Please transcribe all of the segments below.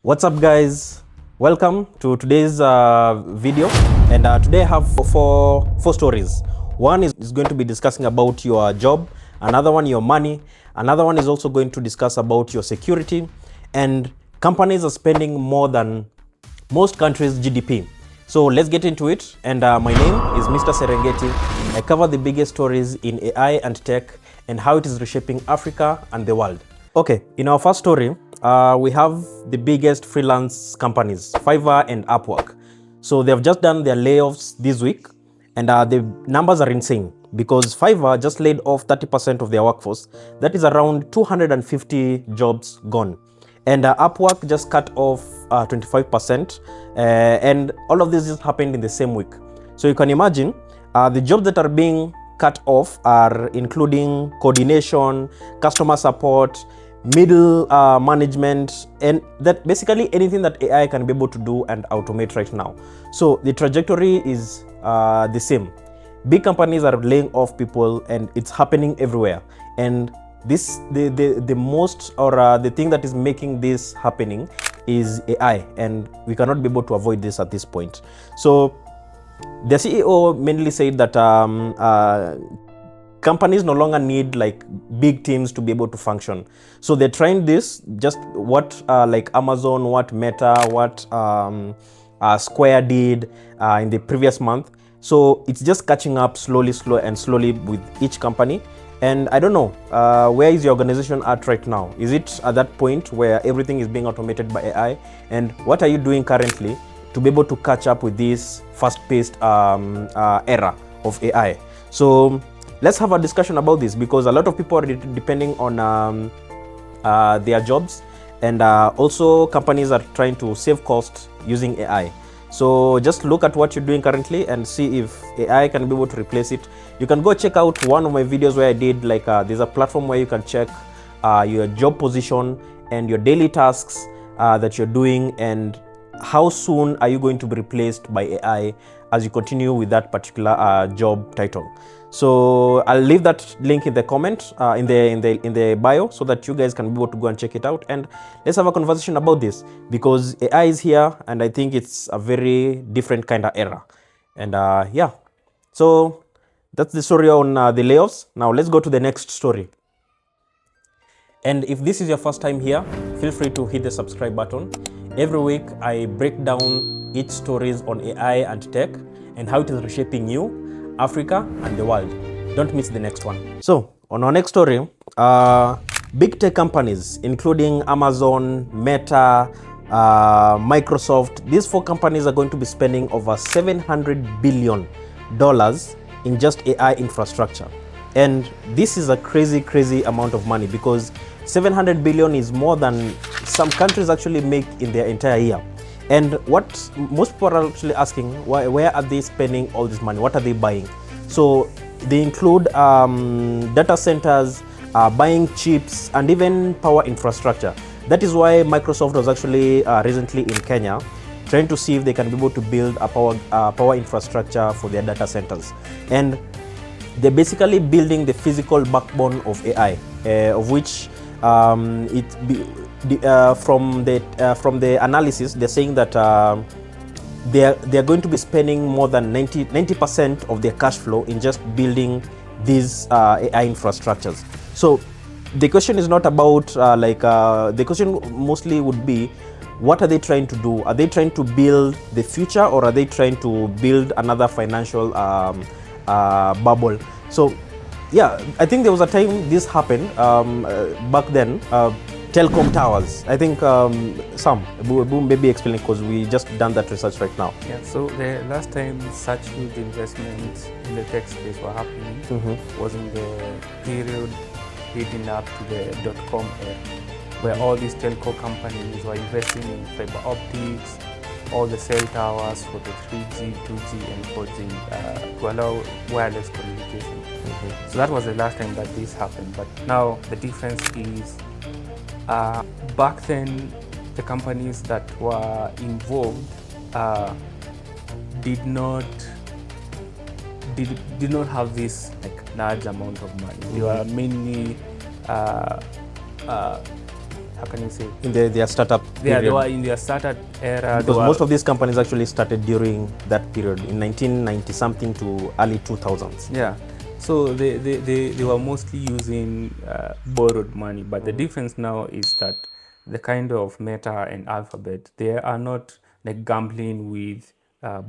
What's up, guys? Welcome to today's video, and today I have four stories. One is going to be discussing about your job, another one your money, another one is also going to discuss about your security, and companies are spending more than most countries' GDP. So let's get into it. And my name is Mr. Serengeti. I cover the biggest stories in AI and tech and how it is reshaping Africa and the world. Okay, in our first story, we have the biggest freelance companies, Fiverr and Upwork. So they have just done their layoffs this week, and the numbers are insane because Fiverr just laid off 30% of their workforce. That is around 250 jobs gone. And Upwork just cut off 25%, and all of this just happened in the same week. So you can imagine the jobs that are being cut off are including coordination, customer support, middle management, and that basically anything that AI can be able to do and automate right now. So the trajectory is the same. Big companies are laying off people, and it's happening everywhere. And this the most or the thing that is making this happening is AI, and we cannot be able to avoid this at this point. So the CEO mainly said that companies no longer need like big teams to be able to function. So they're trying this, just what like Amazon, what Meta, what Square did in the previous month. So it's just catching up slowly with each company. And I don't know, where is your organization at right now? Is it at that point where everything is being automated by AI? And what are you doing currently to be able to catch up with this fast-paced era of AI? So let's have a discussion about this, because a lot of people are depending on their jobs, and also companies are trying to save costs using AI. So just look at what you're doing currently and see if AI can be able to replace it. You can go check out one of my videos where I did like there's a platform where you can check your job position and your daily tasks that you're doing, and how soon are you going to be replaced by AI as you continue with that particular job title. So I'll leave that link in the comment in the bio, so that you guys can be able to go and check it out, and let's have a conversation about this, because AI is here, and I think it's a very different kind of era. And yeah, so that's the story on the layoffs. Now let's go to the next story. And if this is your first time here, feel free to hit the subscribe button. Every week I break down each stories on AI and tech and how it is reshaping you, Africa, and the world. Don't miss the next one. So on our next story, big tech companies including Amazon, Meta, Microsoft, these four companies are going to be spending over $700 billion in just AI infrastructure. And this is a crazy amount of money, because 700 billion is more than some countries actually make in their entire year. And what most people are actually asking, where are they spending all this money? What are they buying? So they include data centers, buying chips, and even power infrastructure. That is why Microsoft was actually recently in Kenya trying to see if they can be able to build a power infrastructure for their data centers. And they're basically building the physical backbone of AI, of which from the analysis, they're saying that they're going to be spending more than 90% of their cash flow in just building these AI infrastructures. So the question is not about the question mostly would be, what are they trying to do? Are they trying to build the future, or are they trying to build another financial bubble? So yeah, I think there was a time this happened back then. Telecom towers. I think Sam, Boom, maybe explain, because we just done that research right now. Yeah, so the last time such huge investments in the tech space were happening was in the period leading up to the .com era, where all these telco companies were investing in fiber optics, all the cell towers for the 3G, 2G, and 4G to allow wireless communication. So that was the last time that this happened. But now the difference is, back then the companies that were involved did not have this like large amount of money. They were mainly how can you say, in their startup they period. were in their startup era. Because most of these companies actually started during that period, in 1990 something to early 2000s. Yeah. So they were mostly using borrowed money, but the difference now is that the kind of Meta and Alphabet, they are not like gambling with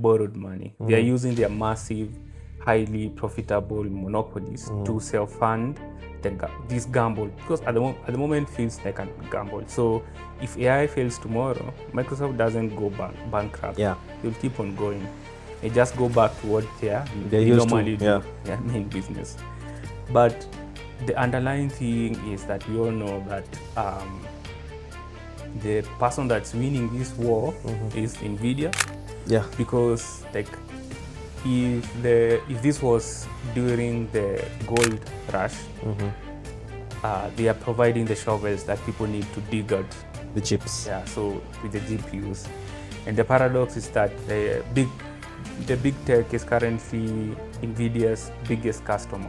borrowed money. They are using their massive, highly profitable monopolies to self-fund this gamble, because at the moment feels like a gamble. So if AI fails tomorrow, Microsoft doesn't go bankrupt. Yeah. They'll keep on going. They just go back to what they used normally to, do, their main business. But the underlying thing is that we all know that the person that's winning this war is NVIDIA. Yeah. Because like if this was during the gold rush, they are providing the shovels that people need to dig out the chips. Yeah, so with the GPUs. And the paradox is that the big tech is currently NVIDIA's biggest customer,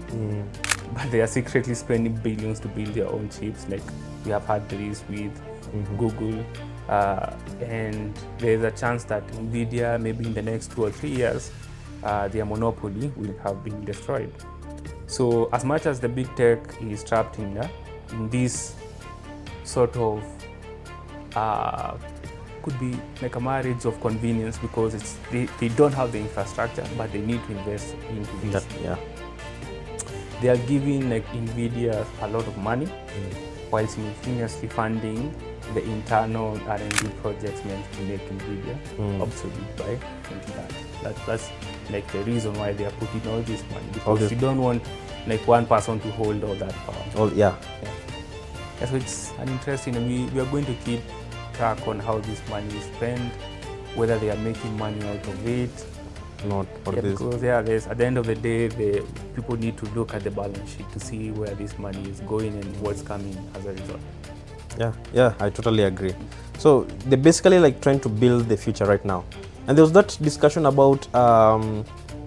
but they are secretly spending billions to build their own chips. Like we have had this with Google, and there's a chance that NVIDIA, maybe in the next 2 or 3 years, their monopoly will have been destroyed. So as much as the big tech is trapped in this sort of could be like a marriage of convenience, because they don't have the infrastructure, but they need to invest into this. They are giving like NVIDIA a lot of money while simultaneously funding the internal R&D projects meant to make NVIDIA obsolete by 2030. That's like the reason why they are putting all this money, because you don't want like one person to hold all that power. Yeah. So it's an interesting, and we are going to keep track on how this money is spent, whether they are making money out of it. Not for this. Because there's, at the end of the day, people need to look at the balance sheet to see where this money is going and what's coming as a result. Yeah, I totally agree. So they're basically like trying to build the future right now. And there was that discussion about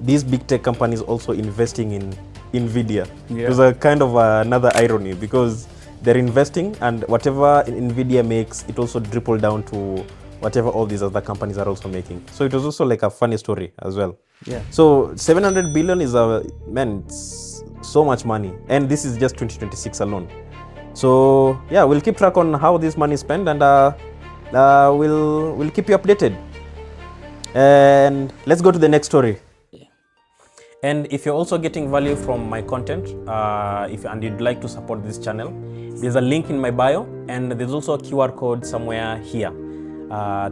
these big tech companies also investing in NVIDIA. It was a kind of another irony, because they're investing, and whatever NVIDIA makes, it also dribble down to whatever all these other companies are also making. So it was also like a funny story as well. Yeah. So 700 billion is it's so much money, and this is just 2026 alone. So yeah, we'll keep track on how this money is spent, and we'll keep you updated. And let's go to the next story. And if you're also getting value from my content, and you'd like to support this channel, there's a link in my bio, and there's also a QR code somewhere here.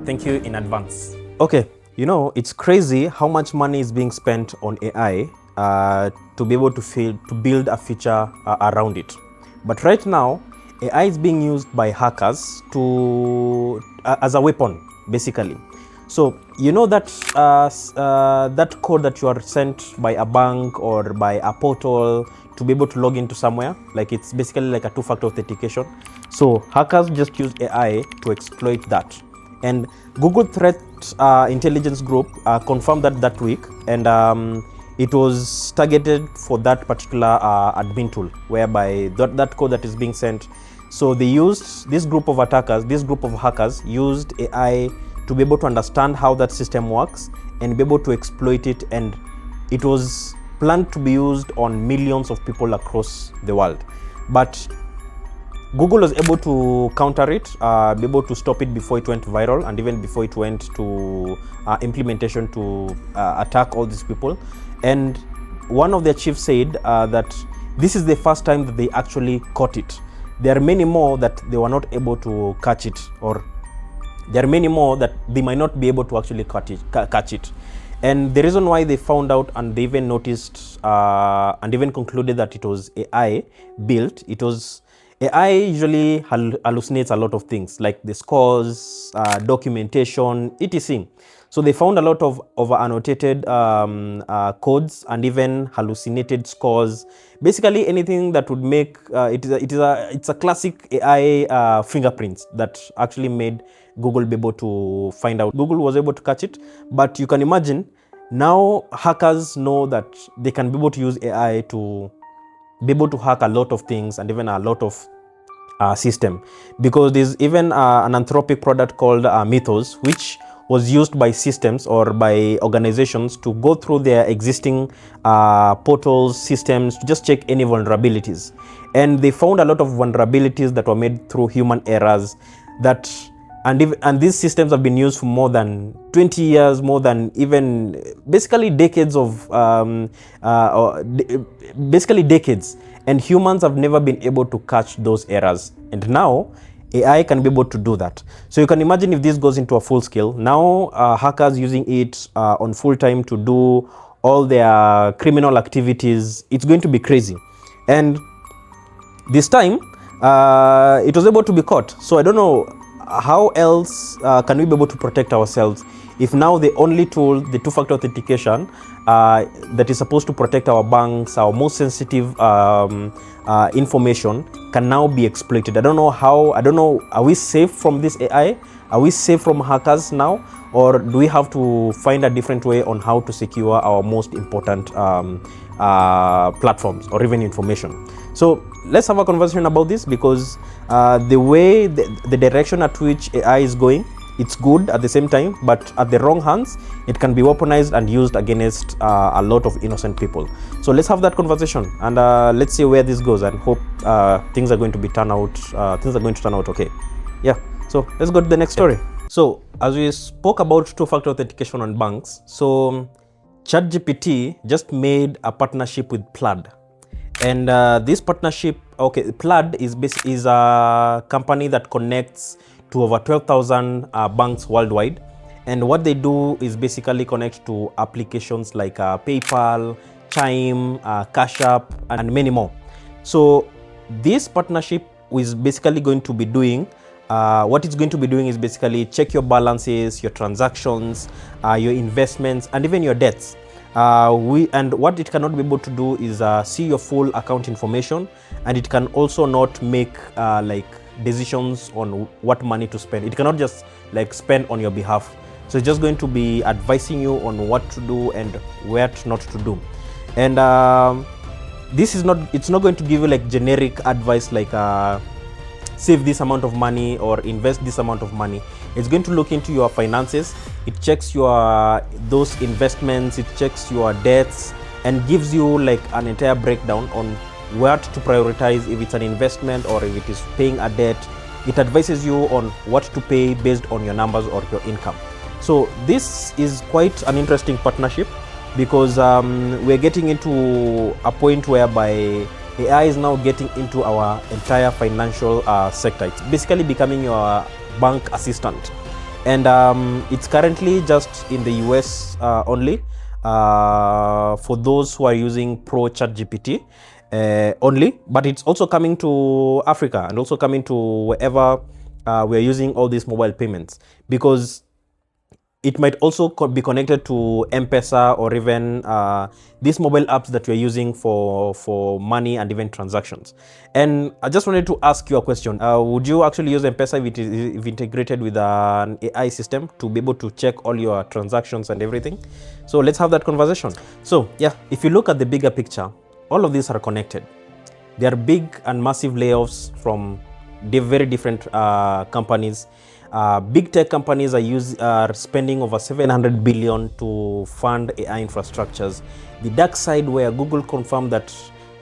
Thank you in advance. Okay, it's crazy how much money is being spent on AI to be able to build a future around it. But right now, AI is being used by hackers as a weapon, basically. So that that code that you are sent by a bank or by a portal to be able to log into somewhere, like it's basically like a two-factor authentication. So hackers just use AI to exploit that. And Google Threat Intelligence Group confirmed that week, and it was targeted for that particular admin tool, whereby that code that is being sent. So they used this group of hackers used AI to be able to understand how that system works and be able to exploit it, and it was planned to be used on millions of people across the world. But Google was able to counter it, be able to stop it before it went viral, and even before it went to implementation to attack all these people. And one of their chiefs said that this is the first time that they actually caught it. There are many more that they were not able to catch it, or there are many more that they might not be able to actually catch it. And the reason why they found out, and they even noticed and even concluded that it was AI built, AI usually hallucinates a lot of things, like the scores, documentation, etc. So they found a lot of annotated codes and even hallucinated scores. Basically anything that would make it's a classic AI fingerprints that actually made Google be able to find out. Google was able to catch it, but you can imagine now hackers know that they can be able to use AI to be able to hack a lot of things and even a lot of system, because there's even an Anthropic product called Mythos, which was used by systems or by organizations to go through their existing portals, systems, to just check any vulnerabilities. And they found a lot of vulnerabilities that were made through human errors, that and these systems have been used for more than 20 years, more than even basically decades of basically decades, and humans have never been able to catch those errors. And now AI can be able to do that. So you can imagine if this goes into a full scale, now hackers using it on full time to do all their criminal activities, it's going to be crazy. And this time it was able to be caught. So I don't know how else can we be able to protect ourselves if now the only tool, the two-factor authentication that is supposed to protect our banks, our most sensitive information, can now be exploited. I don't know how. I don't know, are we safe from this AI? Are we safe from hackers now, or do we have to find a different way on how to secure our most important platforms or even information? So let's have a conversation about this, because the way, the direction at which AI is going, it's good at the same time, but at the wrong hands, it can be weaponized and used against a lot of innocent people. So let's have that conversation, and let's see where this goes, and hope things are going to turn out okay. Yeah, so let's go to the next story. So as we spoke about two-factor authentication on banks, so ChatGPT just made a partnership with Plaid. And this partnership, okay, Plaid is a company that connects to over 12,000 banks worldwide. And what they do is basically connect to applications like PayPal, Chime, Cash App, and many more. So this partnership is basically going to be doing, what it's going to be doing is basically check your balances, your transactions, your investments, and even your debts. And what it cannot be able to do is see your full account information, and it can also not make like decisions on what money to spend. It cannot just like spend on your behalf. So it's just going to be advising you on what to do and where not to do. And it's not going to give you like generic advice like save this amount of money or invest this amount of money. It's going to look into your finances. It checks those investments, it checks your debts, and gives you like an entire breakdown on what to prioritize, if it's an investment or if it is paying a debt. It advises you on what to pay based on your numbers or your income. So this is quite an interesting partnership, because we're getting into a point whereby AI is now getting into our entire financial sector. It's basically becoming your bank assistant. And it's currently just in the US only, for those who are using Pro ChatGPT only, but it's also coming to Africa and also coming to wherever we're using all these mobile payments, because it might also be connected to M-Pesa or even these mobile apps that we're using for money and even transactions. And I just wanted to ask you a question. Would you actually use M-Pesa if integrated with an AI system to be able to check all your transactions and everything? So let's have that conversation. So yeah, if you look at the bigger picture, all of these are connected. There are big and massive layoffs from very different companies. Big tech companies are spending over 700 billion to fund AI infrastructures. The dark side, where Google confirmed that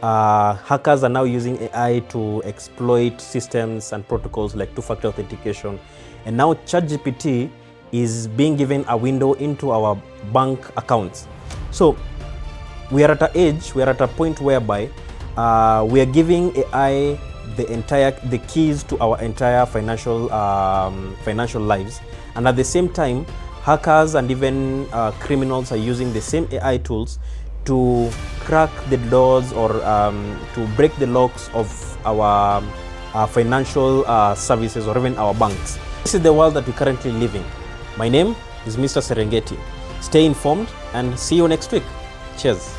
hackers are now using AI to exploit systems and protocols like two-factor authentication. And now ChatGPT is being given a window into our bank accounts. So we are at a point whereby we are giving AI the keys to our entire financial lives, and at the same time, hackers and even criminals are using the same AI tools to crack the doors or to break the locks of our financial services or even our banks. This is the world that we currently live in. My name is Mr. Serengeti. Stay informed and see you next week. Cheers.